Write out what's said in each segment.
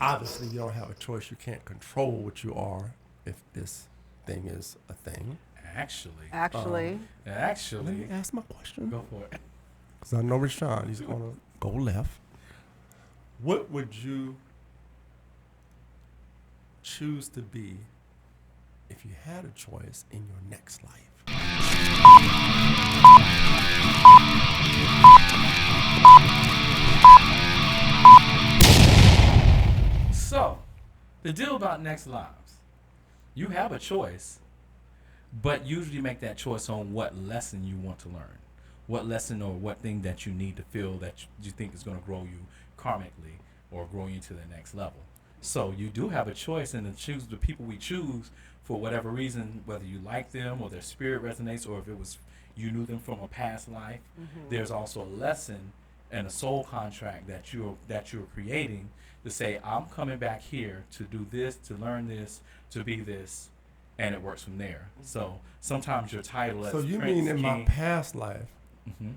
Obviously, you don't have a choice. You can't control what you are if this thing is a thing. Actually, Let me ask my question. go for it. Because I know Rashawn, he's going to go left. What would you choose to be if you had a choice in your next life? So, the deal about next lives, you have a choice, but usually make that choice on what lesson you want to learn, what lesson or what thing that you need to feel that you think is going to grow you karmically or grow you to the next level. So you do have a choice, and to choose the people we choose for whatever reason, whether you like them or their spirit resonates, or if it was you knew them from a past life. There's also a lesson and a soul contract that you're creating to say, I'm coming back here to do this, to learn this, to be this, and it works from there. So sometimes your title as So you Prince, mean in my King, past life, mhm.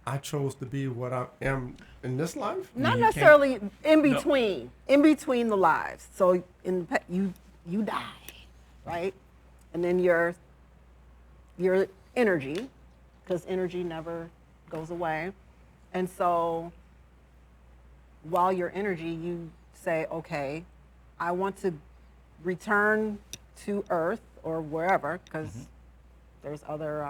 I chose to be what I am in this life? Not you necessarily in between the lives. So you die, right? And then your energy, because energy never goes away. And so while your energy, you say, okay, I want to return to Earth or wherever, because there's other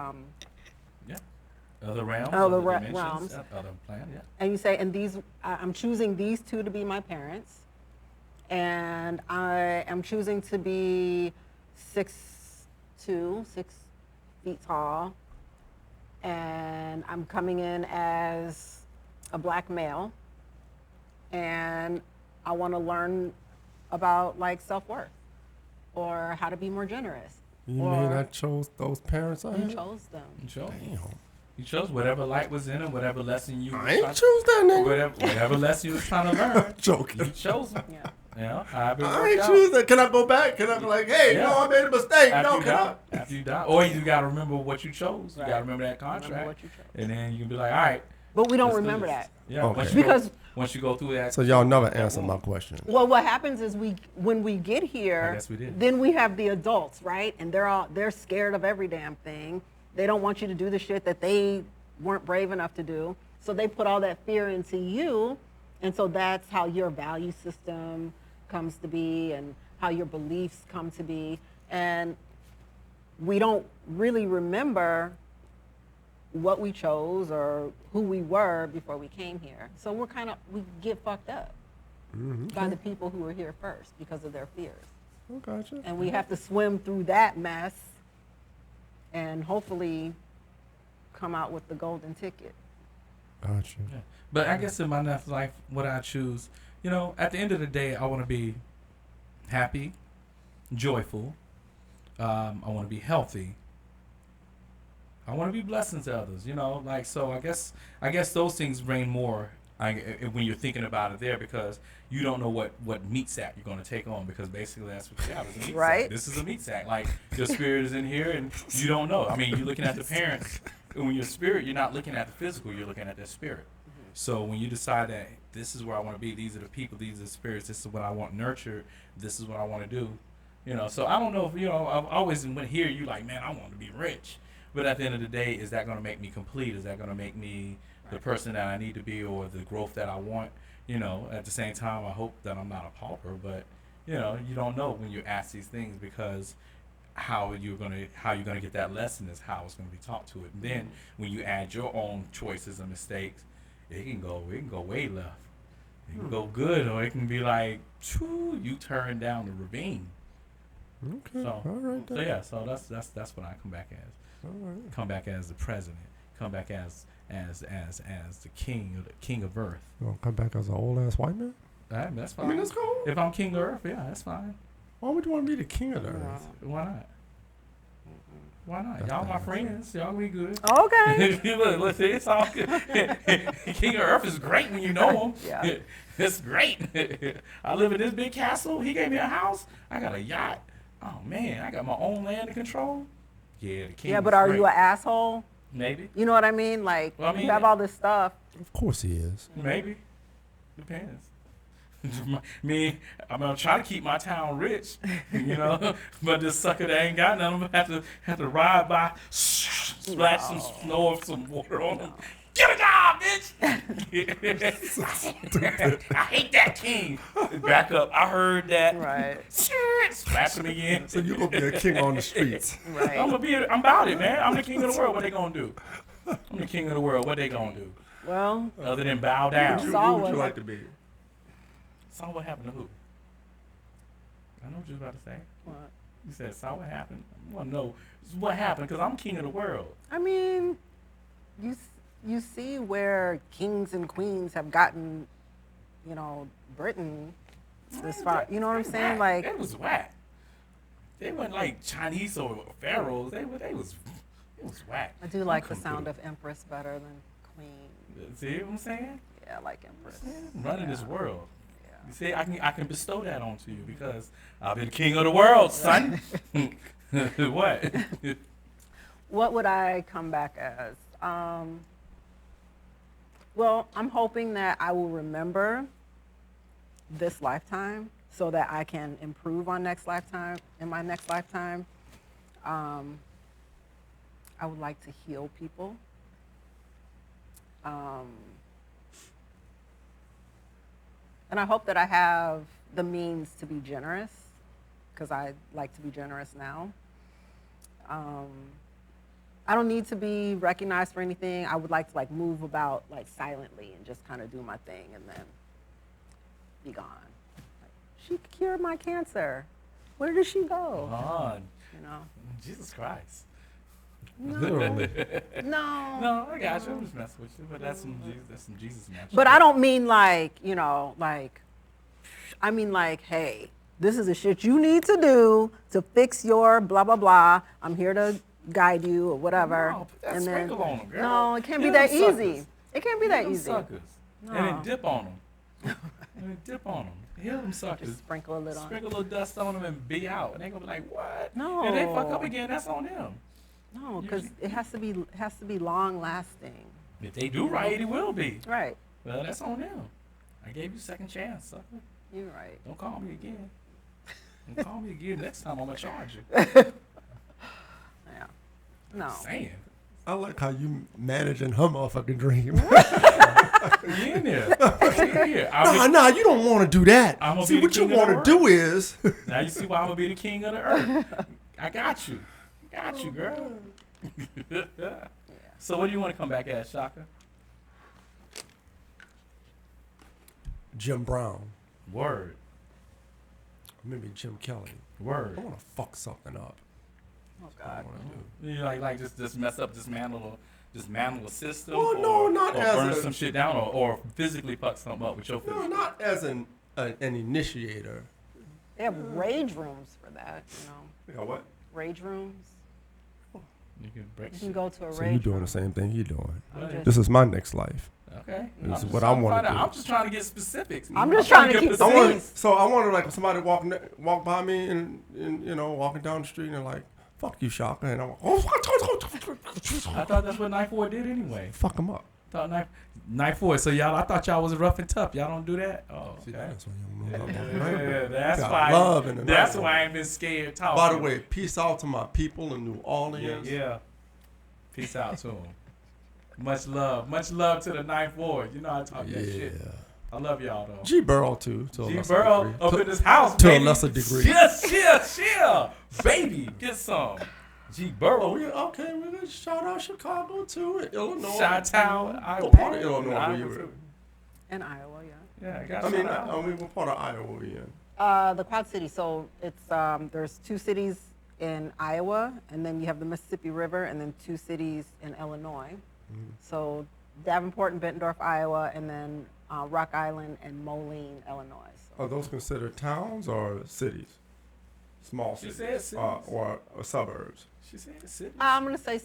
Other realms, Other dimensions, realms. other plan, yeah. and you say, and I'm choosing these two to be my parents, and I am choosing to be 6'2", 6 feet tall, and I'm coming in as a black male, and I want to learn about like self-worth or how to be more generous. You mean I chose those parents I You had? chose them. You chose. Damn. You chose whatever light was in it, whatever lesson you. I ain't choose that nigga. Whatever lesson you was trying to learn. Joking. You chose them. Yeah. Yeah, however it I worked ain't out. choose that. Can I go back? Can I be like, hey, Yeah. no, I made a mistake. After No, you can I? die, after you die, or you gotta remember what you chose. You Right. gotta remember that contract, Remember what you chose. and then you can be like, all right. But we don't let's do remember this. that. Yeah, Okay. Because once you go through that. So y'all never answered my question. well, what happens is when we get here, I guess we did. then we have the adults, right? And they're scared of every damn thing. They don't want you to do the shit that they weren't brave enough to do. So they put all that fear into you, and so that's how your value system comes to be and how your beliefs come to be. And we don't really remember what we chose or who we were before we came here. So we get fucked up by the people who were here first because of their fears. Oh, gotcha. And we have to swim through that mess and hopefully come out with the golden ticket. Gotcha. Yeah. But I guess in my next life, what I choose, at the end of the day, I want to be happy, joyful. I want to be healthy. I want to be blessings to others. So I guess those things reign more when you're thinking about it there, because you don't know what meat sack you're going to take on, because basically that's what you have, is a meat Right. sack. This is a meat sack. Like, your spirit is in here and you don't know. I mean, you're looking at the parents. And when you're spirit, you're not looking at the physical, you're looking at their spirit. So when you decide that this is where I want to be, these are the people, these are the spirits, this is what I want nurtured, this is what I want to do. So I don't know if, I've always went here, you like, man, I want to be rich. But at the end of the day, is that going to make me complete? Is that going to make me the person that I need to be, or the growth that I want? At the same time, I hope that I'm not a pauper, but you don't know when you ask these things, because how you're gonna get that lesson is how it's gonna be taught to it. And then when you add your own choices and mistakes, it can go way left. It can go good, or it can be like, you turn down the ravine. Okay. So, all right. so yeah, so that's what I come back as. All right. Come back as the president. Come back as the king of Earth. You want to come back as an old ass white man? That's fine. I mean, that's cool. If I'm king of Earth, yeah, that's fine. Why would you want to be the king of the earth? Why not? Why not? That's Y'all my nice. friends. Y'all be good. Okay. Look, see, it's all good. King of Earth is great when you know him. Yeah. It's great. I live in this big castle. He gave me a house. I got a yacht. Oh man, I got my own land to control. Yeah, the king. Yeah, but is are great. you an asshole Maybe. You know what I mean? Like, Well, I mean, you have all this stuff. Of course he is. Maybe. Depends. Me, I'm gonna try to keep my town rich, you know. But this sucker that ain't got nothing, I'm gonna have to ride by, splash some snow or some water on him. Get a job, bitch! I hate that king. Back up. I heard that. Right. Splash him again. So you gonna be a king on the streets. Right. I'm about it, man. I'm the king of the world. What they gonna do? I'm the king of the world. What they gonna do? Well, Other than bow Who down. Saul would you was- like to be? Saw what happened to who? I know what you was about to say. what? You said, saw what happened? I want to know what happened because I'm king of the world. I mean, you see where kings and queens have gotten, you know, Britain this far. You know what I'm saying? Whack. Like, That was whack. They weren't like Chinese or pharaohs. It was whack. I do like the come sound through. of Empress better than Queen. See what I'm saying? Yeah, I like Empress. I'm running this world. Yeah. You see, I can bestow that onto you because I've been king of the world, son. What? What would I come back as? Well, I'm hoping that I will remember this lifetime so that I can improve on in my next lifetime. I would like to heal people. And I hope that I have the means to be generous, because I like to be generous now. I don't need to be recognized for anything. I would like to like move about like silently and just kind of do my thing and then be gone. Like, she cured my cancer. Where did she go? On. You know? Jesus Christ. Literally. No. No, I got you. I'm just messing with you, but that's some Jesus magic. But I don't mean like, you know, like, I mean like, hey, this is the shit you need to do to fix your blah, blah, blah. I'm here to guide you or whatever. No, put that sprinkle on 'em, girl. No, it can't be Heal that them suckers. easy. It can't be Heal that them easy. suckers. No. And then dip on them. And then dip on them. Heal them suckers. Just sprinkle a little. Sprinkle a little dust on them and be out. And they gonna be like, what? No. If they fuck up again, that's on them. No, because it has to be long lasting. If they do right, it will be. Right. Well, that's on them. I gave you a second chance, sucker. You're right. Don't call me again. Don't call me again. Next time I'm gonna charge you. Yeah. No. Saying. I like how you managing her motherfucking dream. You in there. You in here. Nah, you don't want to do that. I'm gonna See, be what the you king of the want to do is... Now you see why I'm gonna be the king of the earth. I got you. Got you, girl. So what do you want to come back as, Shaka? Jim Brown. Word. Maybe Jim Kelly. Word. I want to fuck something up. Oh That's what I God. want to do. You like just mess up, dismantle a system. Well, no, or, not or as burn a- some shit down, or physically fuck something up with your No, physical. not as an initiator. They have rage rooms for that. You know, You know what? rage rooms. You can break You can shit. go to a So rage you're doing room. the same thing you're doing. I'm Right. just- This is my next life. Okay. This is just what I trying to wanna find out. do. I'm just trying to get specifics. I'm just trying to get keep the specifics. peace. I want to like somebody walk by me and you know walking down the street and like fuck you Shaka and I'm I thought that's what Knife 4 did anyway. fuck them up. Thought Knife 4. So y'all, I thought y'all was rough and tough. Y'all don't do that. Oh, See, okay. that's why you don't know Yeah, about that's Got why. love in the That's night. why I ain't been scared talking. By the way, peace out to my people in New Yeah, Orleans. yeah. Peace out to him. Much love to the Knife Ward. You know I talk that shit. I love y'all though. G Burrow too. To a G lesser Burrow degree. up To- in this house, to a baby. lesser degree. Yeah, baby, get some. G Burrow. We okay. We're gonna shout out Chicago too, and Illinois. Chi-town, Iowa. What part of Illinois Iowa were you too. In Iowa, yeah. Yeah, I got in? I mean, shout out. what part of Iowa were you in? The Quad Cities. So it's there's 2 cities in Iowa, and then you have the Mississippi River, and then 2 cities in Illinois. So Davenport and Bettendorf, Iowa, and then Rock Island and Moline, Illinois. So Are those considered towns or cities? Small She cities, said cities. Or suburbs. She said the city. I'm gonna say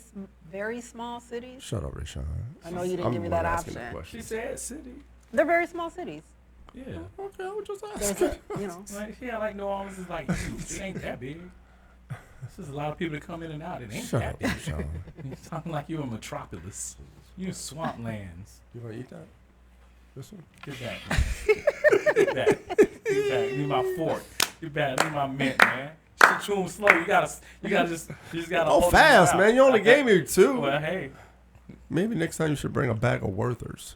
very small cities. Shut up, Rayshon. I know you didn't I'm give me the one that asking the option. question. She said city. They're very small cities. Yeah. Okay, I was just There's asking. a, you know. Like, yeah, like New Orleans is like, it ain't that big. There's a lot of people that come in and out. It ain't Shut happy. up, Sean. You're talking like you're a metropolis. You're in swamplands. You want to eat that? This one? Get back, man. Get back. Get back. Need my fork. Get back. Need my mint, man. Chew them slow. You gotta just gotta. Oh, hold fast, them man. You only like gave that. me 2. Well, hey. Maybe next time you should bring a bag of Werthers.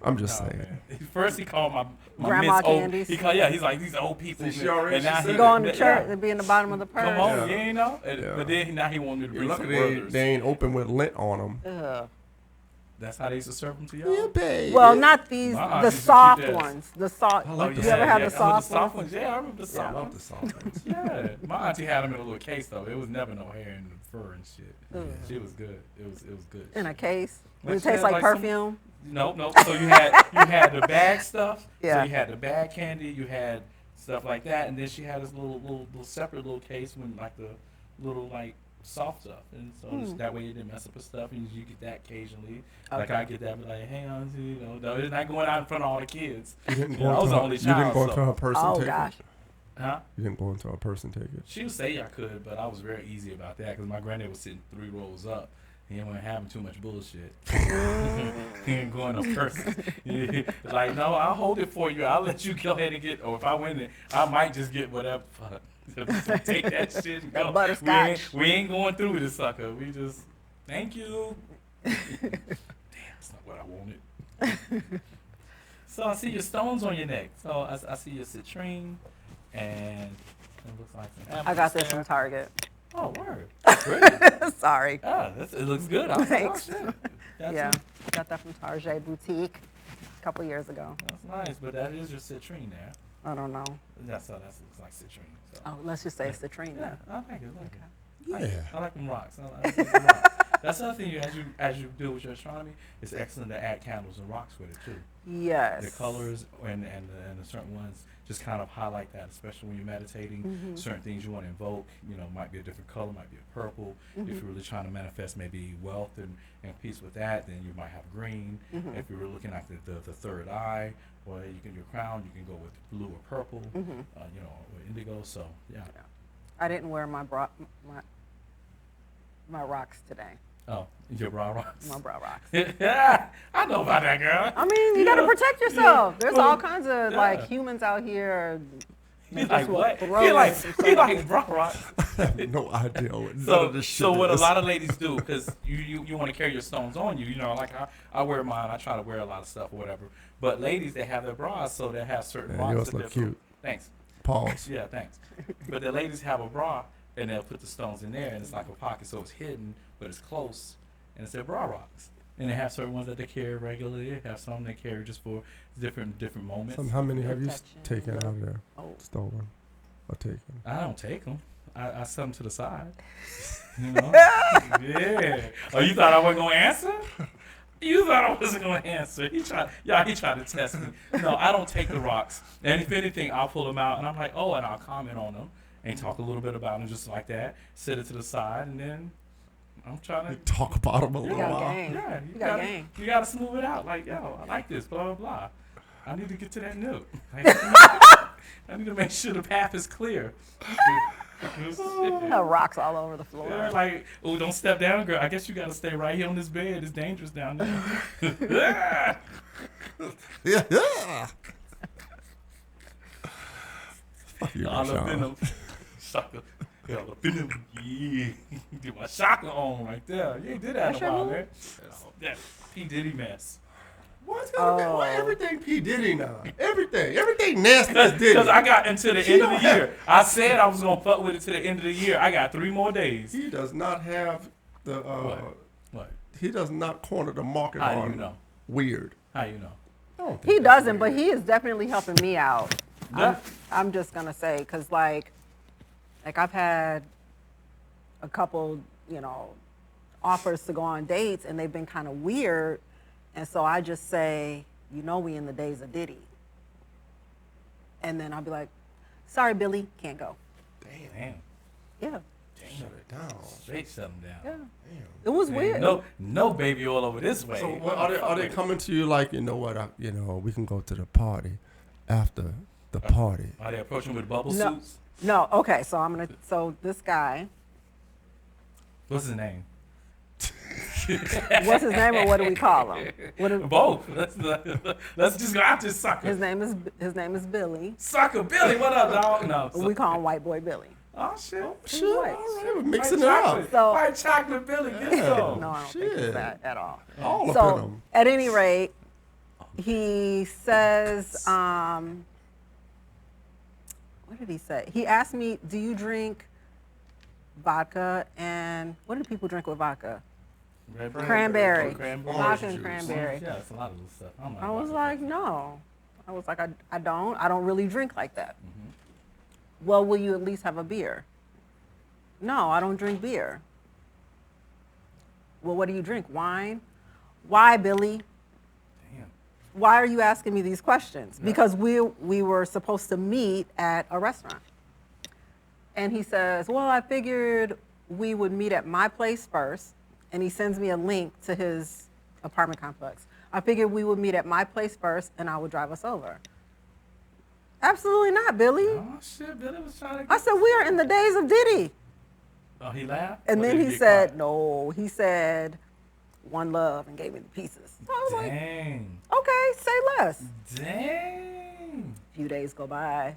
I'm just saying. Man. First he called my Grandma mints old. candies. He's like these old people. See, she already and now said he You going to yeah. church and be in the bottom of the purse. Come on, Yeah. you ain't know. Yeah. But then now he wanted me to You're bring some lucky burgers. they ain't open with lint on them. Ugh. That's how they used to serve them to y'all. Yeah, baby. Well, not these, My the aunt used to keep soft that. ones. The soft. I like You the ever soft had ones. the I remember soft ones? Yeah, I remember the I soft love ones. the soft ones. Yeah, my auntie had them in a little case though. It was never no hair and fur and shit. Ugh. She was good. It was good. In a case. Like Does it she taste had like like some- perfume? Nope. So you had the bag stuff. Yeah. So you had the bag candy. You had stuff like that, and then she had this little separate little case with like the little like soft stuff, and so just that way you didn't mess up with stuff, and you get that occasionally. Like Okay. I get that, but like, hey, auntie, no, it's not going out in front of all the kids. You didn't You know, I was the only you didn't child, go into so- her person Oh take gosh. it? Huh? You didn't go into a person take it? She would say I could, but I was very easy about that because my granddad was sitting 3 rows up. He wasn't having too much bullshit. He ain't going no person. Like, no, I'll hold it for you. I'll let you go ahead and get, or if I win it, I might just get whatever. Fuck. Take that shit and That go. butterscotch. We ain't going through this sucker. We just, thank you. Damn, that's not what I wanted. So I see your stones on your neck. So I see your citrine, and it looks like some apples I got this there. from Target. Oh, word. Great. Sorry. Ah, it looks good. I was like, oh, Thanks. shit. That's Yeah. Got that from Target Boutique a couple years ago. That's nice, but that is your citrine there. I don't know. That's how that looks like citrine. So. Oh, let's just say it's citrine Yeah, then. I like it. I like it. Yeah. I like them rocks. I like them rocks. That's the other thing as you do with your astronomy. It's excellent to add candles and rocks with it too. Yes. The colors and the certain ones just kind of highlight that, especially when you're meditating. Certain things you want to invoke, might be a different color, might be a purple. If you're really trying to manifest maybe wealth and peace with that, then you might have green. If you're looking at the third eye, or you can your crown, you can go with blue or purple, or indigo. So yeah. I didn't wear my rocks today. Oh, your bra rocks. My bra rocks. Yeah, I know about that, girl. I mean, you gotta protect yourself. There's well, all kinds of yeah. humans out here. He's Just like, will what? throw He it like, and he stuff. like bra rocks. I have no idea what none So, of this shit so what a is. lot of ladies do, because you want to carry your stones on you, like I wear mine. I try to wear a lot of stuff or whatever. But ladies, they have their bras, so they have certain Yeah, rocks. yours that look they're- cute. Thanks. Pause. Yeah, thanks. But the ladies have a bra, and they'll put the stones in there, and it's like a pocket, so it's hidden, but it's close, and it's their bra rocks. And they have certain ones that they carry regularly. They have some they carry just for different moments. How many have you Protection. taken out of there? Oh. Stolen or taken? I don't take them. I set them to the side. Yeah. Oh, you thought I wasn't gonna answer? You thought I wasn't gonna answer. He tried to test me. No, I don't take the rocks. And if anything, I'll pull them out, and I'm like, oh, and I'll comment on them and talk a little bit about them, just like that. Set it to the side, and then I'm trying to. Talk about them a You little got while. game. Yeah, You got game. You gotta smooth it out. Like, yo, I like this. Blah blah blah. I need to get to that note. I need to make sure the path is clear. Have rocks all over the floor. Yeah, like, oh, don't step down, girl. I guess you gotta stay right here on this bed. It's dangerous down there. Yeah. Fuck you, All up in Sean. them. Shaka. Yeah, all up in them. Yeah. Get my shaka on right there. You ain't did that in a That's your while, move? man. That P. Diddy mess. What's gonna be? Why Oh. everything P Diddy now? Everything nasty as Diddy. Because I got until the He end of don't the have- year. I said I was gonna fuck with it to the end of the year. I got 3 more days. He does not have the. What? He does not corner the market How do on you know? weird. How you know? I don't think He that's doesn't, but weird. he is definitely helping me out. Yeah. I'm just gonna say, because like I've had a couple, offers to go on dates, and they've been kind of weird, and so I just say, we in the days of Diddy, and then I'll be like, sorry, Billy, can't go. Damn. Yeah, Shut it down. Straight shut them down. yeah. Damn. It was weird. No baby all over this way. So what, are they coming to you like, we can go to the party after the party? Are they approaching with bubble No. suits? No, okay, so so this guy, What's his name? What's his name, or what do we call him? Both. Let's just go after sucker. His name is Billy. Sucker Billy, what up, dog? No. We call him White Boy Billy. Oh shit. Sure, Right. all right, we're mixing it up. So- White chocolate Billy, get Yeah. some. No, I don't think it's that at all. All up in So, them. at any rate, he says, what did he say? He asked me, do you drink vodka and, what do people drink with vodka? Cranberry. Oh, cranberry. Vodka and juice. cranberry. Yeah, it's a lot of little stuff. I'm not I was vodka like, person. no. I was like, I don't really drink like that. Well, will you at least have a beer? No, I don't drink beer. Well, what do you drink? Wine? Why, Billy? Damn. Why are you asking me these questions? Because we were supposed to meet at a restaurant. And he says, well, I figured we would meet at my place first. And he sends me a link to his apartment complex. I figured we would meet at my place first and I would drive us over. Absolutely not, Billy. Oh shit, Billy was trying to I get... said, we are in the days of Diddy. Oh, he laughed? And Or then did he get said, quiet? no, he said, one love, and gave me the pieces. So I was like, Dang. okay, say less. Dang. A few days go by.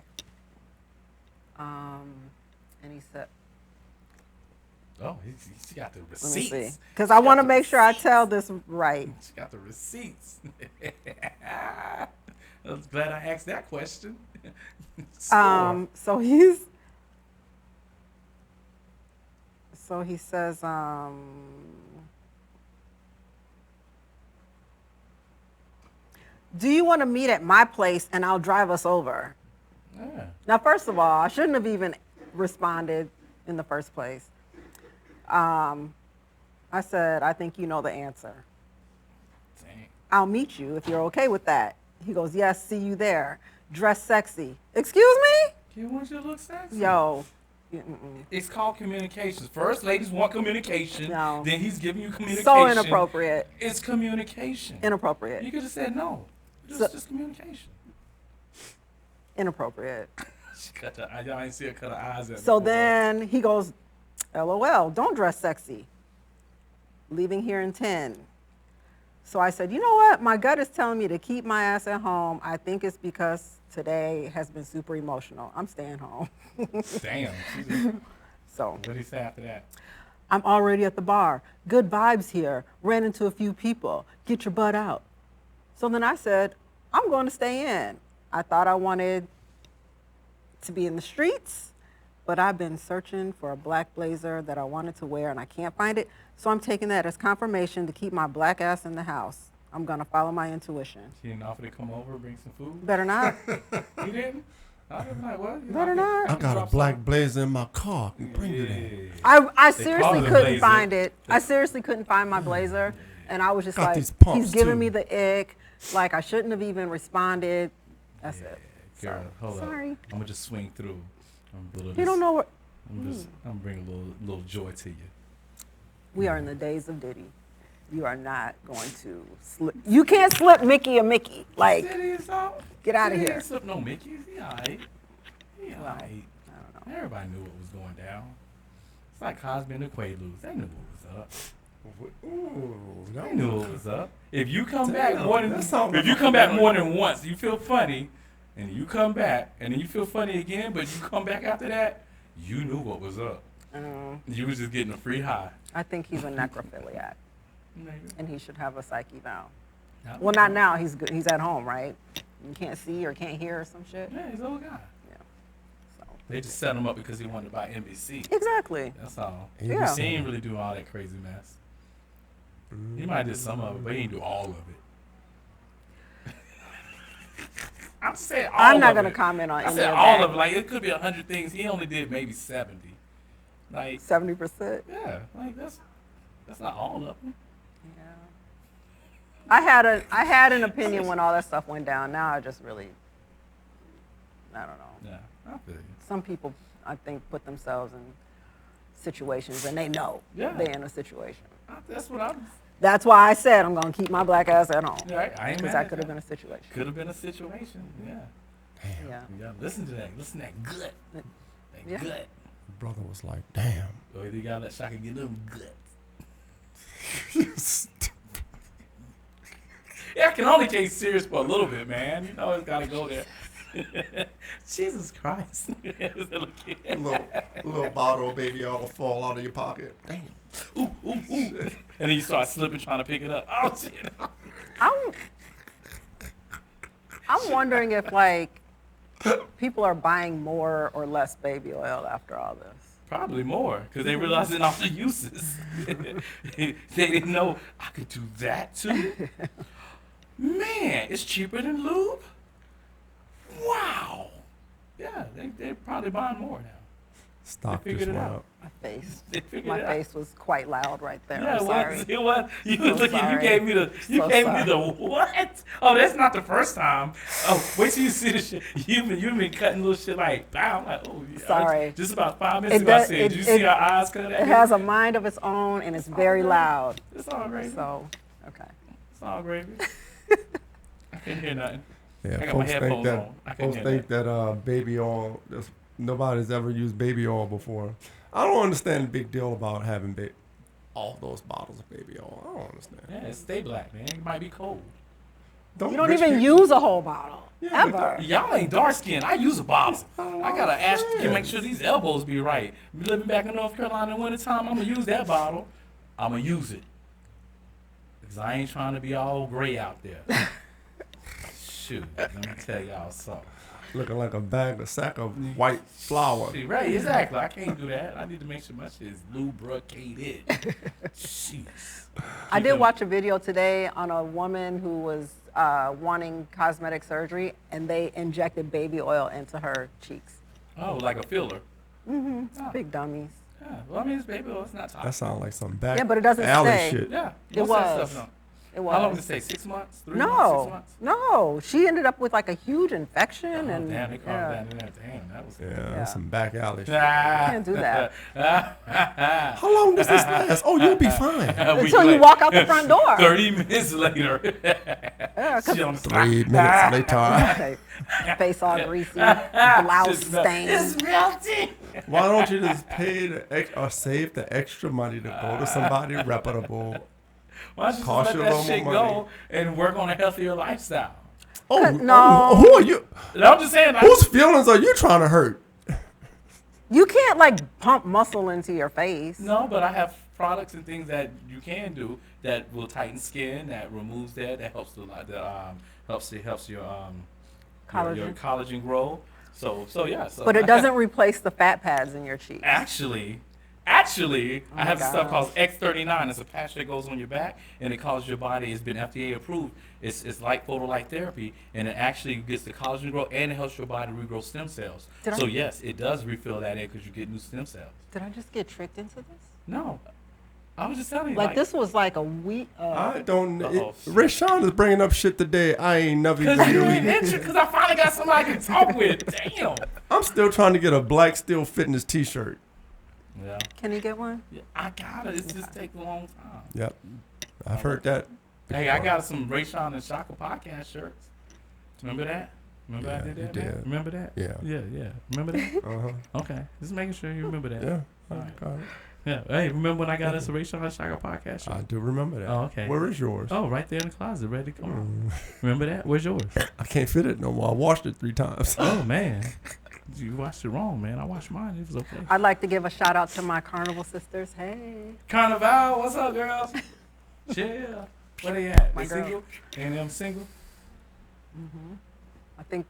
And he said, Oh, she got the let me see. receipts. Because I want to make sure I tell this right. She got the receipts. I was glad I asked that question. Score. So he says, do you want to meet at my place and I'll drive us over? Yeah. Now, first of all, I shouldn't have even responded in the first place. I said, I think you know the answer. Dang. I'll meet you if you're okay with that. He goes, yes, see you there. Dress sexy. Excuse me? You want you to look sexy? Yo. It's called communications. First, ladies want communication. No. Then he's giving you communication. So inappropriate. It's communication. Inappropriate. You could have said no. Just communication. Inappropriate. She cut her. I didn't see her cut her eyes at me So before. then he goes, LOL, don't dress sexy. Leaving here in 10. So I said, you know what? My gut is telling me to keep my ass at home. I think it's because today has been super emotional. I'm staying home. Damn. So What did he say after that? I'm already at the bar. Good vibes here. Ran into a few people. Get your butt out. So then I said, I'm going to stay in. I thought I wanted to be in the streets, but I've been searching for a black blazer that I wanted to wear and I can't find it. So I'm taking that as confirmation to keep my black ass in the house. I'm going to follow my intuition. He didn't offer to come over, bring some food? Better not. He didn't? I was like, what? You Better know, not. I got a black blazer in my car. Can bring it in. I They seriously call it a couldn't blazer. find it. I seriously couldn't find my blazer. And I was just Got like, these pumps, he's giving too. me the ick. Like, I shouldn't have even responded. That's it. Girl, hold Sorry. up. I'm gonna just swing through. You don't know what. I'm gonna bring a little joy to you. We are in the days of Diddy. You are not going to slip. You can't slip Mickey a Mickey. Like, Diddy is out. get out of Diddy here. ain't slip no Mickey's. He alright. He alright. I don't know. Everybody knew what was going down. It's like Cosby and the Quaaludes. They knew what was up. Ooh, They knew what was up. If you come back Damn, more than that sounds if you like come a back funny- more than once, you feel funny, and you come back, and then you feel funny again, but you come back after that, you knew what was up. You was just getting a free high. I think he's a necrophiliac, Maybe. and he should have a psyche now. Not Well, not now. He's good. He's at home, right? You can't see or can't hear or some shit. Yeah, he's an old guy. Yeah. So They just set him up because he wanted to buy NBC. exactly. That's all. Yeah. He ain't really do all that crazy mess. He might have did some of it, but he didn't do all of it. I'm saying all I'm not of gonna it. comment on I any said of all that. of it. Like, it could be 100 things. He only did maybe 70. Like, 70%. yeah, like that's not all of them. Yeah. I had an opinion when all that stuff went down. Now I just really, I don't know. Yeah, I feel you. Some people, I think, put themselves in situations and they know Yeah. they're in a situation. That's what I'm. That's why I said I'm gonna keep my black ass at home. Yeah, I ain't Because mad that at could have that. been a situation. Could have been a situation. Yeah. Yeah. You gotta listen to that. Listen to that gut. That Yeah. gut. Brother was like, damn. So you gotta let Shaka get them guts. Yeah, I can only take serious for a little bit, man. You know, it's gotta go there. Jesus Christ. little bottle of baby oil fall out of your pocket. Damn. Ooh, ooh, ooh. And then you start slipping trying to pick it up. Oh, shit. I'm wondering if like people are buying more or less baby oil after all this. Probably more, because they realizing all the uses. They didn't know I could do that too. Man, it's cheaper than lube. Wow. Yeah, they're probably buying more now. Stock They just figured went it out. up. My face was quite loud right there. Yeah, I'm sorry. it was. You So was looking. sorry. You gave me the. You So gave me the sorry. what? Oh, that's not the first time. Oh, wait till you see the shit. You've been cutting little shit like. Wow, I'm like, oh yeah. Sorry. Just about 5 minutes It ago, I does- said, it- did you see it- our eyes cut at It me? has a mind of its own and it's very right. loud. It's all gravy. So, okay. It's all gravy. I can't hear nothing. I Yeah, got my folks think headphones that on. I can't folks hear think that baby oil. Nobody's ever used baby oil before. I don't understand the big deal about having all those bottles of baby oil. I don't understand. Yeah, stay black, man. It might be cold. You don't rich even people- use a whole bottle. Yeah, but ever. Y'all ain't dark skinned. I use a bottle. I gotta ask to make sure these elbows be right. Living back in North Carolina in wintertime, I'm gonna use that bottle. I'm gonna use it. Because I ain't trying to be all gray out there. Shoot, let me tell y'all something. looking like a sack of white flour. See, right, exactly. I can't do that. I need to make sure my shit is lubricated. Jeez. I did watch a video today on a woman who was wanting cosmetic surgery, and they injected baby oil into her cheeks. Oh, like a filler. Mm-hmm. Oh. Big dummies. Yeah. Well, I mean, it's baby oil. It's not toxic. That sounds like some back Yeah, but it doesn't alley stay. shit. Yeah. It most of that was. stuff, no. It was. How long did it stay? 6 months? 3 months? 6 months? No. She ended up with like a huge infection, Oh, and damn, they called yeah. that in there. Damn, that was Yeah, Yeah. that's some back alley shit. Can't do that. How long does this last? Oh, you'll be fine. Until you walk out the front door. 30 minutes later. Yeah, 'cause She on the 3 minutes later. face all greasy, blouse It's stained. melting. Why don't you just pay or save the extra money to go to somebody reputable? Why don't you Cost just you let a that little shit more go money. and work on a healthier lifestyle? Oh, No. who are you? I'm just saying. Whose feelings are you trying to hurt? You can't like pump muscle into your face. No, but I have products and things that you can do that will tighten skin, that removes that helps helps your Collagen. collagen grow. So yeah. So But it doesn't replace the fat pads in your cheeks. Actually, I have this stuff called X39. It's a patch that goes on your back, and it causes your body. It's been FDA approved. It's like photolight therapy, and it actually gets the collagen grow, and it helps your body regrow stem cells. So yes, it does refill that in because you get new stem cells. Did I just get tricked into this? No, I was just telling you. Like this was like a week. I don't. Uh-oh. Rayshon is bringing up shit today. I ain't never even Because you knew. ain't interested. Because I finally got somebody I can talk with. Damn. I'm still trying to get a Black Steel Fitness T-shirt. Yeah. Can you get one? Yeah, I got it. It's just take a long time. Yep, I've heard that. Hey, I got some Rayshon and Shaka podcast shirts. Remember that? Remember I Yeah, did you that? did. Man? Remember that? Yeah. Yeah. Remember that? Uh-huh. Okay. Just making sure you remember that. Yeah. All right. Got it. Yeah. Hey, remember when I got us a Rayshon and Shaka podcast shirt? I do remember that. Oh, okay. Where is yours? Oh, right there in the closet, ready to come out. Remember that? Where's yours? I can't fit it no more. I washed it 3 times. Oh, man. You watched it wrong, man. I watched mine. It was okay. I'd like to give a shout out to my Carnival sisters. Hey. Carnival, what's up, girls? Chill. Where they at? My They girl. single? And them single? I think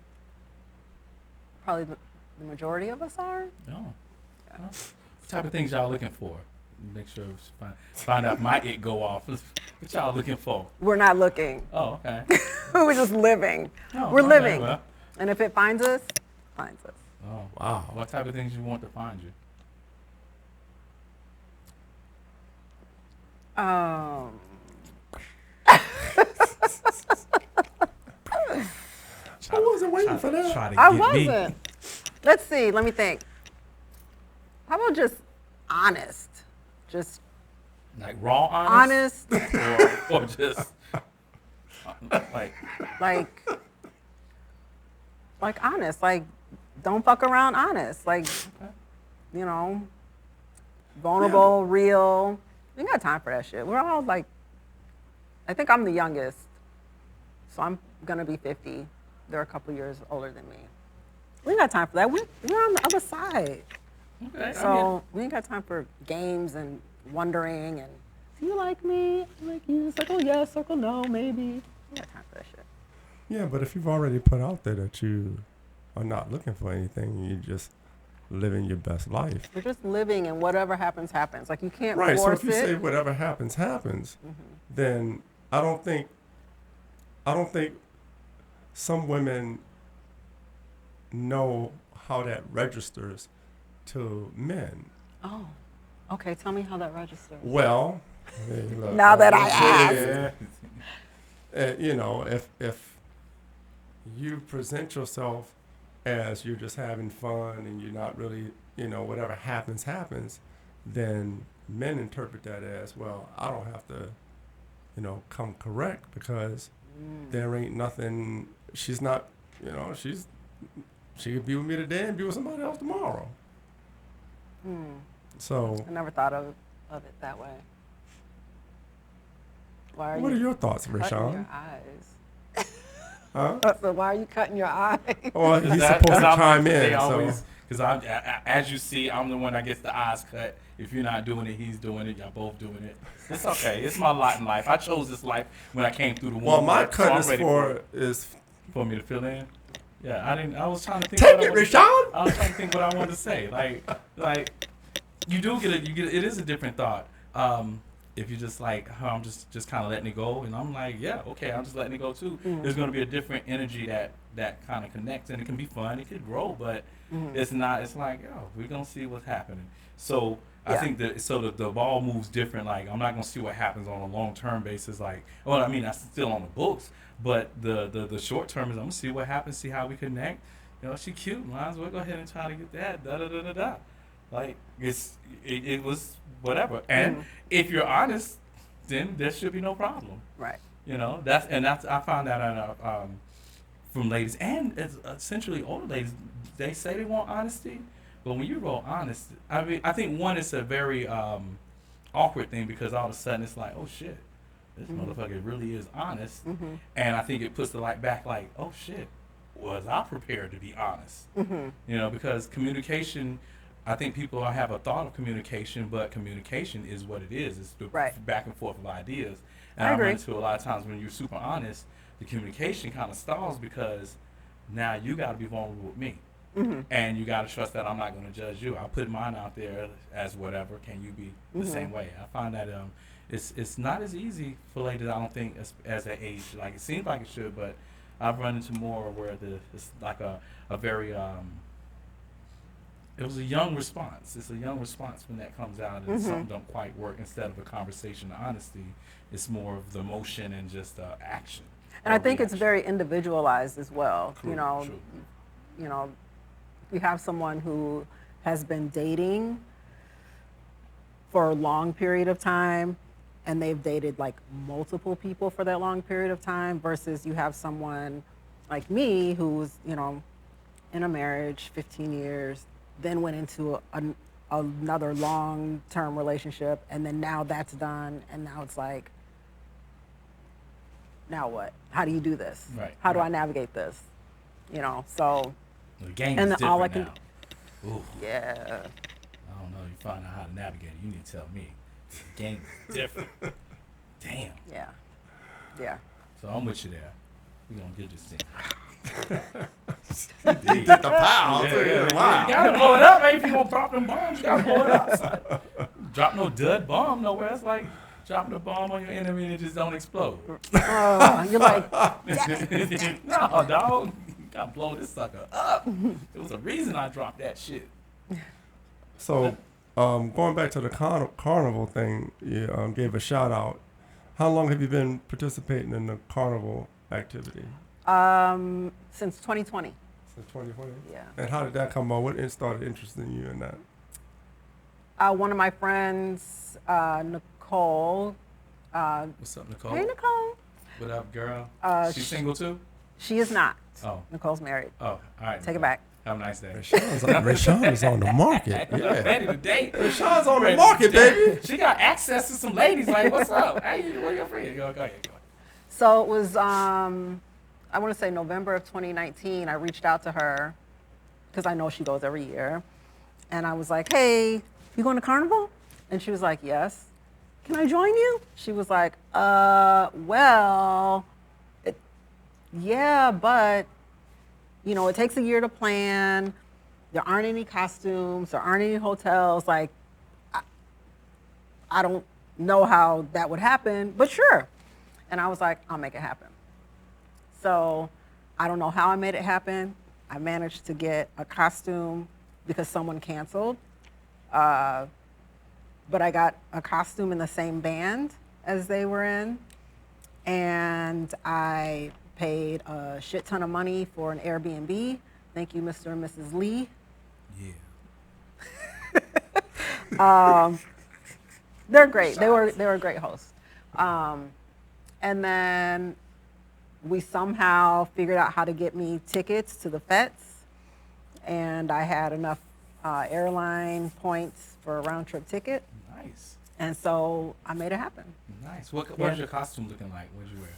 probably the majority of us are. No. No. What type of things y'all looking for? Make sure find out my it go off. What y'all looking for? We're not looking. Oh, okay. We're just living. Oh, We're okay, living. well. And if it finds us, finds us. Oh, wow. What type of things you want to find you? I wasn't waiting for that. Try to I get wasn't. me. Let's see. Let me think. How about just honest? Just Like raw honest? honest. Or just like like honest. Like don't fuck around honest. Like you know, vulnerable, real. We ain't got time for that shit. We're all like, I think I'm the youngest, so I'm gonna be 50. They're a couple years older than me. We ain't got time for that. We're on the other side. Okay, So we ain't got time for games and wondering and, do you like me? I like you. Circle yes, circle no, maybe. We ain't got time for that shit. Yeah, but if you've already put out there that you are not looking for anything, you're just living your best life. We're just living, and whatever happens, happens. Like, you can't Right, so force if you it. say whatever happens, happens, then I don't think some women know how that registers to men. Oh, okay. Tell me how that registers. Well, hey, look, Now that I asked. you know, if you present yourself as you're just having fun and you're not really, you know, whatever happens, happens, then men interpret that as, well, I don't have to, you know, come correct because there ain't nothing, she's not, you know, she could be with me today and be with somebody else tomorrow. So I never thought of it that way. Why what are you your thoughts, cutting Rayshon? your eyes? Huh? So why are you cutting your eyes? Well, he's supposed to chime in. Because as you see, I'm the one that gets the eyes cut. If you're not doing it, he's doing it. Y'all both doing it. It's okay. It's my lot in life. I chose this life when I came through the womb. Well, my so cut I'm is ready for me to fill in. Yeah, I was trying to think. Take it, Rayshon. I was trying to think what I wanted to say. Like you do get it. It is a different thought. If you just like, I'm just kind of letting it go, and I'm like, yeah, okay, I'm just letting it go too. There's going to be a different energy that kind of connects, and it can be fun. It could grow, but it's not. It's like, we're gonna see what's happening. So I think the ball moves different. Like, I'm not gonna see what happens on a long term basis. Like, well, I mean, that's still on the books, but the short term is I'm gonna see what happens, see how we connect. You know, she cute. Might as well go ahead and try to get that. Da da da da da. Like, it was whatever. And if you're honest, then there should be no problem. Right. You know, that's I found that on from ladies and essentially older ladies. They say they want honesty, but when you're real honest, I mean, I think one is a very awkward thing because all of a sudden it's like, oh shit, this motherfucker really is honest, and I think it puts the light back like, oh shit, was I prepared to be honest? You know, because communication. I think people have a thought of communication, but communication is what it is. It's the back and forth of ideas. And I run into a lot of times when you're super honest, the communication kind of stalls because now you got to be vulnerable with me. And you got to trust that I'm not going to judge you. I'll put mine out there as whatever. Can you be the same way? I find that it's not as easy for ladies, I don't think, as that age. Like, it seems like it should, but I've run into more where it's like a very... it was a young response. It's a young response when that comes out and something don't quite work. Instead of a conversation of honesty, it's more of the emotion and just action. And I think it's very individualized as well. True, you know, if you have someone who has been dating for a long period of time and they've dated like multiple people for that long period of time versus you have someone like me who's, you know, in a marriage 15 years, then went into another long-term relationship, and then now that's done, and now it's like, now what? How do you do this? Right. How do I navigate this? You know, so. The game and is all I different can, now. Ooh. Yeah. I don't know. You find out how to navigate it. You need to tell me. The game is different. Damn. Yeah. Yeah. So I'm with you there. We're going to get this thing. He did the pow. Wow. You gotta blow it up, man. If you gonna drop them bombs, you gotta blow it up. Drop no dud bomb nowhere. It's like dropping a bomb on your enemy and it just don't explode. You're like, no, dog. You gotta blow this sucker up. There was a reason I dropped that shit. So, going back to the carnival thing, you gave a shout out. How long have you been participating in the carnival activity? Since 2020. Since 2020? Yeah. And how did that come about? What started interesting you in that? One of my friends, Nicole. What's up, Nicole? Hey, Nicole. What up, girl? She's single too? She is not. Oh. Nicole's married. Oh, all right. Take it back. Have a nice day. Rayshon is on the market. Yeah. Ready to date. Rayshon's on the market, baby. She got access to some ladies. Like, what's up? Hey, where your friend? Go ahead. So it was, I want to say November of 2019, I reached out to her because I know she goes every year. And I was like, hey, you going to Carnival? And she was like, yes. Can I join you? She was like, well, yeah, but, you know, it takes a year to plan. There aren't any costumes. There aren't any hotels. Like, I don't know how that would happen, but sure. And I was like, I'll make it happen. So I don't know how I made it happen. I managed to get a costume because someone canceled. But I got a costume in the same band as they were in. And I paid a shit ton of money for an Airbnb. Thank you, Mr. and Mrs. Lee. Yeah. They're great. They were a great host. And then we somehow figured out how to get me tickets to the fets, and I had enough airline points for a round trip ticket. Nice. And so I made it happen. Nice. What was your costume looking like? What did you wear?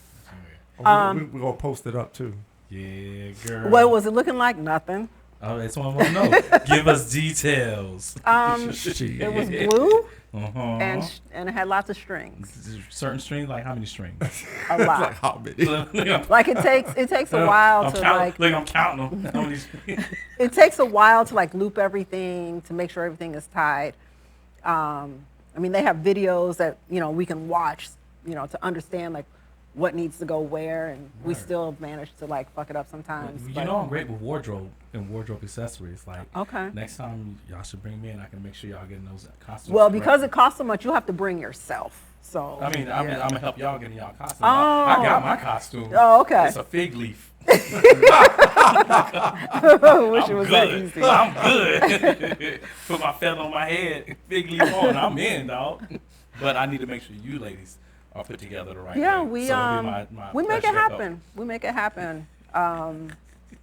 We're going to post it up, too. Yeah, girl. What was it looking like? Nothing. Oh, that's what I want to know. Give us details. It was blue, Uh-huh. and it had lots of strings. Certain strings, like how many strings? A lot. Like how many? Like it takes a while to like. Look, I'm counting them. How many strings? It takes a while to like loop everything to make sure everything is tied. I mean, they have videos that we can watch, to understand like what needs to go where, and we still manage to like fuck it up sometimes. You know, I'm great with wardrobe and wardrobe accessories. Like, okay, next time y'all should bring me in. I can make sure y'all getting those costumes. Well, because it costs so much, you have to bring yourself. So I'm gonna help y'all getting y'all costumes. Oh. I got my costume. Oh, okay. It's a fig leaf. Wish it was that easy. I'm good. Put my feather on my head, fig leaf on. I'm in, dog. But I need to make sure you ladies are put together the right way. Yeah, we make it happen. We make it happen.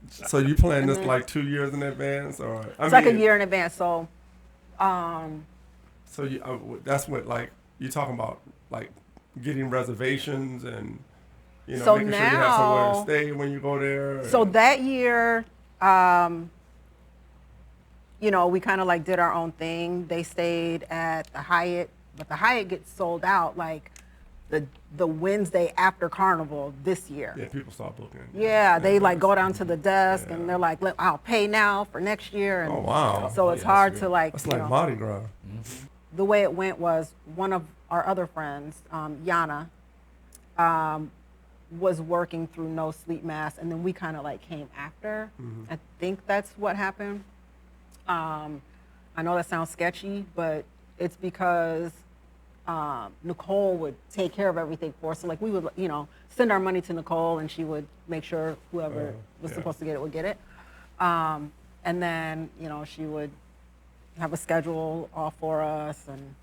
So you plan this like 2 years in advance, or It's like a year in advance. So, so you, that's what like you talking about, like getting reservations and So making sure you have somewhere to now- stay when you go there. So that year, we kind of like did our own thing. They stayed at the Hyatt, but the Hyatt gets sold out like the Wednesday after Carnival this year. Yeah, people start booking. Yeah, they like go down to the desk and they're like, I'll pay now for next year. And Oh wow. so it's Yeah, hard that's to like, That's like Mardi Gras. the way it went was one of our other friends, Yana, was working through no sleep mask, and then we kind of like came after. I think that's what happened. I know that sounds sketchy, but it's because Nicole would take care of everything for us. So like we would, send our money to Nicole, and she would make sure whoever was supposed to get it would get it. And then, she would have a schedule all for us, and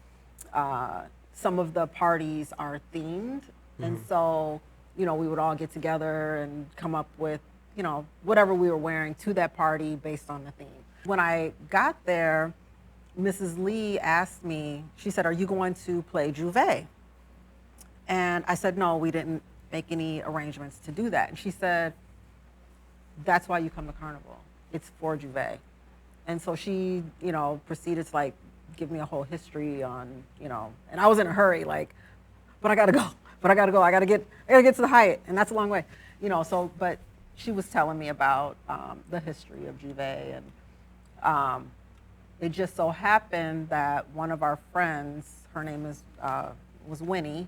some of the parties are themed, and so we would all get together and come up with whatever we were wearing to that party based on the theme. When I got there, Mrs. Lee asked me, she said, "Are you going to play Juve?" And I said, "No, we didn't make any arrangements to do that." And she said, "That's why you come to Carnival. It's for Juve." And so she, proceeded to like give me a whole history on, and I was in a hurry, like, but I gotta go. I gotta get to the Hyatt, and that's a long way, So, but she was telling me about the history of Juve, and it just so happened that one of our friends, her name was Winnie,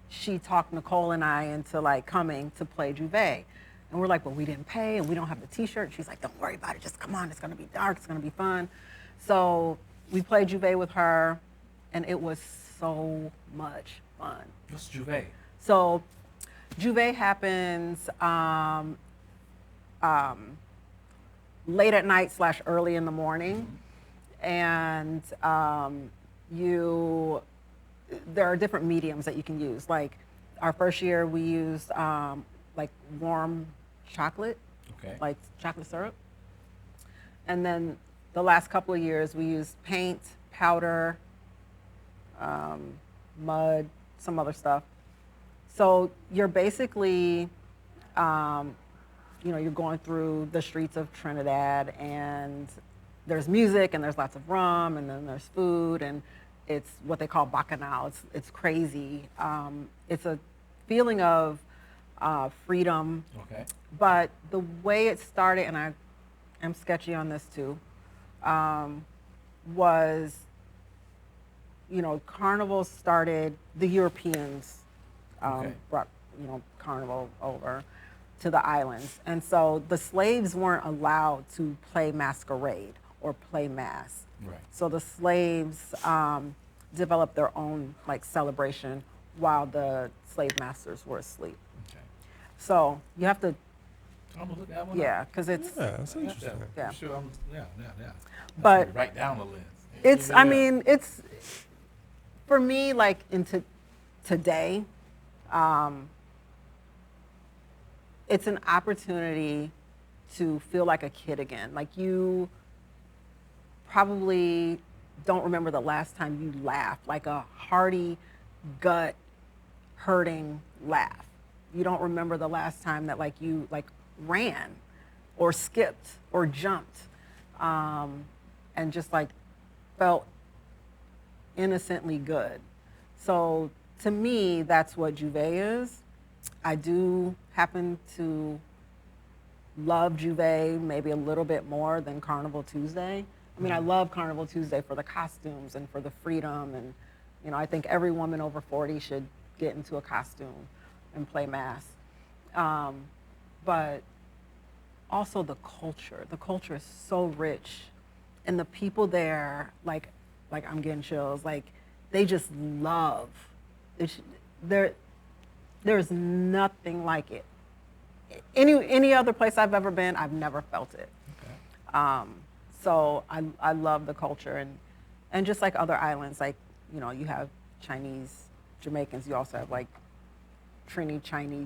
she talked Nicole and I into like coming to play Juve. And we're like, well, we didn't pay and we don't have the t-shirt. She's like, don't worry about it, just come on, it's gonna be dark, it's gonna be fun. So we played Juve with her, and it was so much fun. What's Juve? So Juve happens late at night / early in the morning, and there are different mediums that you can use. Like our first year, we used like warm chocolate, Okay. like chocolate syrup. And then the last couple of years, we used paint, powder, mud, some other stuff. So you're basically, you're going through the streets of Trinidad, and there's music, and there's lots of rum, and then there's food, and it's what they call bacchanal. It's crazy. It's a feeling of freedom. Okay. But the way it started, and I am sketchy on this too, was, Carnival started, the Europeans Okay. brought, Carnival over to the islands. And so the slaves weren't allowed to play masquerade or play mass. Right. So the slaves developed their own celebration while the slave masters were asleep. Okay. So you have to, I'm gonna look that one yeah, because it's, Yeah, that's up. interesting. Yeah. Sure. Yeah. But write down the list. it's, Yeah. I mean, it's, for me, into today, it's an opportunity to feel like a kid again. Like, you probably don't remember the last time you laughed, like a hearty, gut hurting laugh. You don't remember the last time that you ran or skipped or jumped, and just felt innocently good. So to me, that's what Juve is. I do happen to love Juve maybe a little bit more than Carnival Tuesday. I mean, I love Carnival Tuesday for the costumes and for the freedom, and I think every woman over 40 should get into a costume and play mass. But also the culture. The culture is so rich, and the people there, like I'm getting chills. They just love. There's nothing like it. Any other place I've ever been, I've never felt it. Okay. So I love the culture, and just like other islands, you have Chinese, Jamaicans. You also have Chinese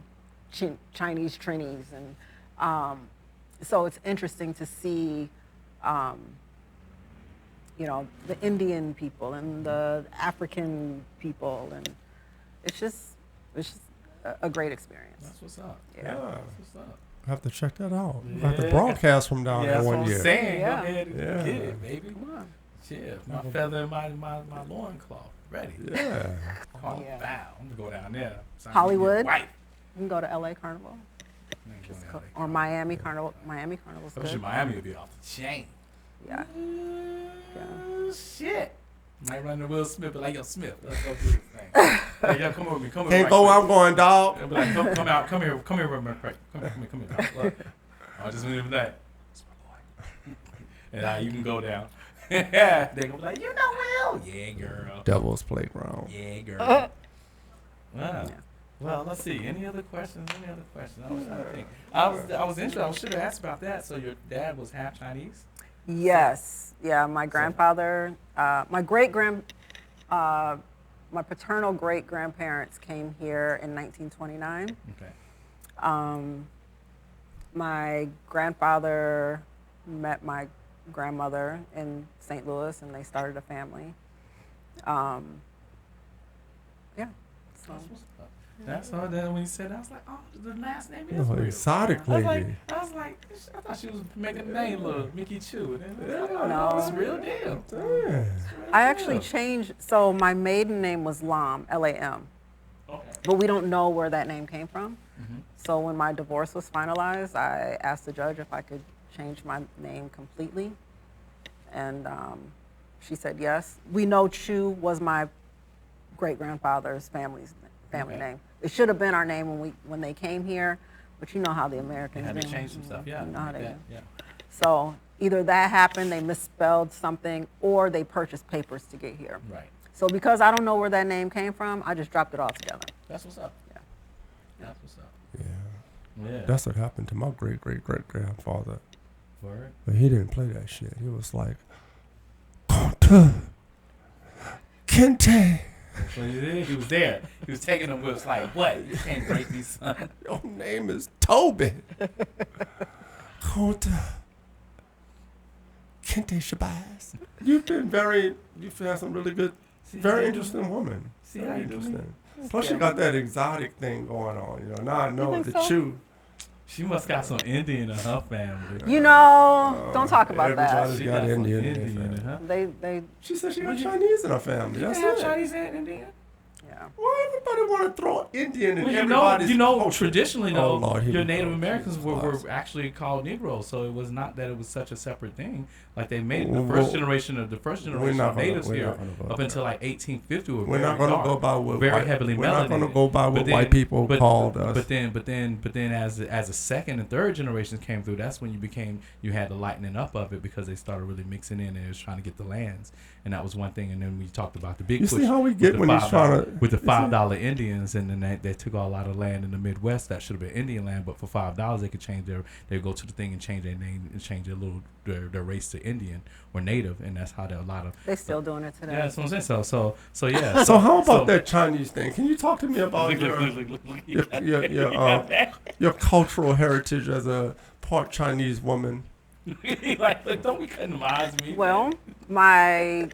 Trinis, and so it's interesting to see, the Indian people and the African people, and it's just a great experience. That's what's up. Yeah. Yeah. That's what's up. I have to check that out. I have to Yeah. broadcast from down Yeah, there that's what one I'm year. saying. Yeah. Go ahead and Yeah. get it, baby. Come on. Shit, my feather in my loincloth. Ready. Yeah. Oh, Yeah. wow. I'm going to go down there. Sign Hollywood. me a wife. You can go to LA Carnival Man, go just down there. or Miami Carnival. Miami Carnival's I'm sure good. Miami would be off the chain. Yeah. Shit. Might run to Will Smith, but yo, Smith, let's go do this thing. Hey, yo, come over me. Come over Can't go where I'm going, dog. They'll be like, come out, come here, real quick. Come here, dog. Look. I just went over that. That's my boy. And you can go down. They gonna be like, Will. Yeah, girl. Devil's Playground. Yeah, girl. Uh-huh. Wow. Yeah. Well, let's see. Any other questions? I was trying to think. I was interested. I should have asked about that. So your dad was half Chinese? Yes. Yeah. My grandfather, my paternal great grandparents came here in 1929. Okay. My grandfather met my grandmother in St. Louis, and they started a family. Yeah. So. That's what's up. That's all. Then when you said that, I was like, oh, the last name is Oh, real. exotic I was lady. like, I thought she was making the name little Miki Chu. And then I was like, oh, No. no, it's real deal. Yeah. I actually changed. So my maiden name was Lam, Lam, Okay. but we don't know where that name came from. Mm-hmm. So when my divorce was finalized, I asked the judge if I could change my name completely, and she said yes. We know Chu was my great grandfather's family Okay. name. It should have been our name when they came here, but you know how the You Americans had to do. change some stuff. Yeah. You know how like they that. do. Yeah. So either that happened, they misspelled something, or they purchased papers to get here. Right. So because I don't know where that name came from, I just dropped it all together. That's what's up. Yeah. That's what's up. Yeah. Yeah. That's what happened to my great grandfather. Word. But he didn't play that shit. He was like, Conte, Kente. So he was there. He was taking them with us like, what? You can't break me, son. Your name is Toby. Kota. Kente Shabazz. You've had some really good, very interesting woman. See very how you do me? interesting. Plus, you got that exotic thing going on. You know, now I know think the so? Chu. She must got some Indian in her family. You know, don't talk about that. Everybody's She got got some Indian in Indian her in family. her. They, She said she got Chinese in her family. You That's have it. Chinese and Indian? yeah. Why everybody want to throw Indian in Well, everybody's culture? traditionally, Oh, though, Lord, here your we Native go. Americans were Jesus actually called Negroes, so it was not that it was such a separate thing. Like they made the Well, first generation of natives we're here not gonna go up there. until like 1850 were We're very not going to dark, go by what very heavily We're not going to melanated. go by what But then- white people but- called us. But then, as a second and third generations came through, that's when you had the lightening up of it because they started really mixing in and it was trying to get the lands, and that was one thing. And then we talked about the big You push see how we get with the when he's trying to with the $5 Indians, and then they took a lot of land in the Midwest that should have been Indian land, but for $5 they could change they go to the thing and change their name and change their race to Indian or Native, and that's how a lot of They still doing it today. yeah, that's what I'm saying. So yeah. So how about that Chinese thing? Can you talk to me about your cultural heritage as a part Chinese woman? Look, don't be cutting my eyes me. Well, my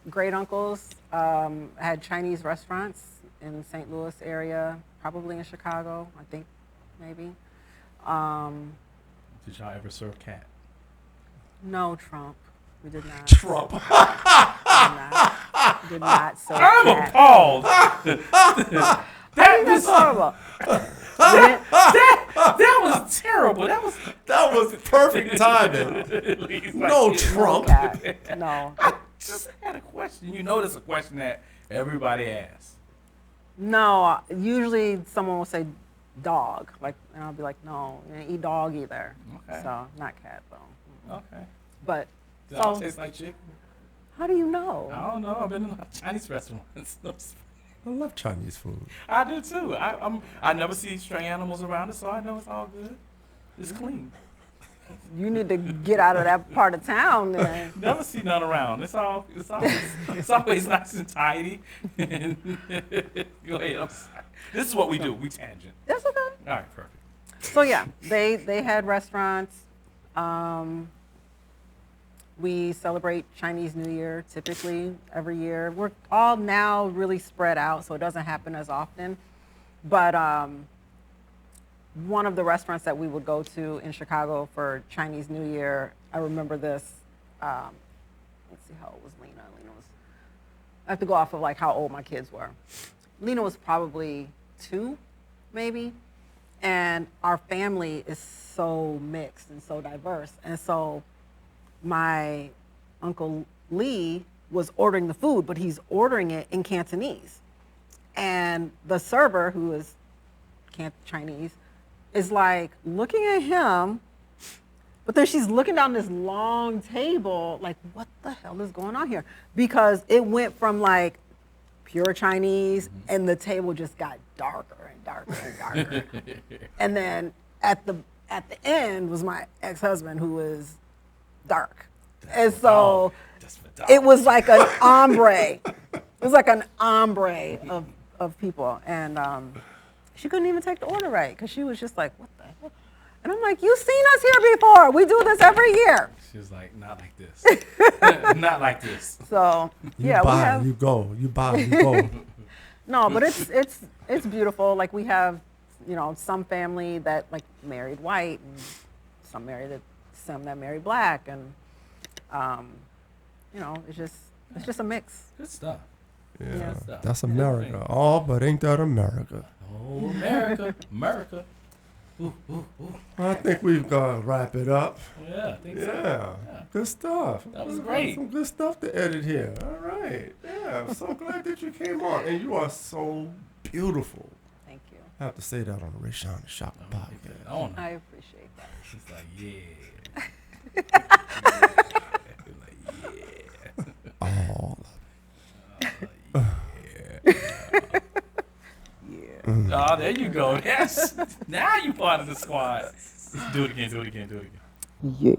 great uncles had Chinese restaurants in St. Louis area, probably in Chicago, I think, maybe. Did y'all ever serve cat? No, Trump. We did not. Trump. Did not serve I'm cat. appalled. That's horrible. That was terrible. That was perfect timing. No No Trump. cat. No. I just had a question. You know, that's a question that everybody asks. No. Usually someone will say dog, and I'll be like, no, you didn't eat dog either. Okay. So not cat though. Okay. But Does it all so taste like chicken? how do you know? I don't know. I've been in a lot of Chinese restaurants. I love Chinese food. I do too. I never see stray animals around it, so I know it's all good. It's clean. You need to get out of that part of town then. Never see none around. It's always nice and tidy. Go ahead. I'm sorry. This is what we do. We tangent. That's okay. All right, perfect. So yeah, they had restaurants. We celebrate Chinese New Year typically every year. We're all now really spread out, so it doesn't happen as often. But one of the restaurants that we would go to in Chicago for Chinese New Year, I remember this. Let's see how old was Lena. I have to go off of like how old my kids were. Lena was probably 2, maybe. And our family is so mixed and so diverse. And so my Uncle Lee was ordering the food, but he's ordering it in Cantonese. And the server, who is Chinese, is like looking at him, but then she's looking down this long table, like, what the hell is going on here? Because it went from like pure Chinese, and the table just got darker and darker and darker. And then at the end was my ex-husband, who was dark. And so it was like an ombre. It was like an ombre of people. And she couldn't even take the order right because she was just like, what the hell? And I'm like, you've seen us here before. We do this every year. She was like, not like this. Not like this. So yeah, you buy, we have. you go. You buy, you go. No, but it's beautiful. Like we have, some family that like married white, and some that married black, and it's just a mix. Good stuff. Yeah, stuff. that's America. Oh, but ain't that America? Oh, America. America. Ooh, ooh, ooh. I think we've got to wrap it up. Yeah, I think so. Yeah, good stuff. That was We've got great. Some good stuff to edit here. All right. Yeah, I'm so glad that you came on. And you are so beautiful. Thank you. I have to say that on the Rayshon and Shaka podcast. Oh, no. I appreciate that. She's like, yeah. All Oh, there you go. Yes. Now you part of the squad. Do it again. Yeah.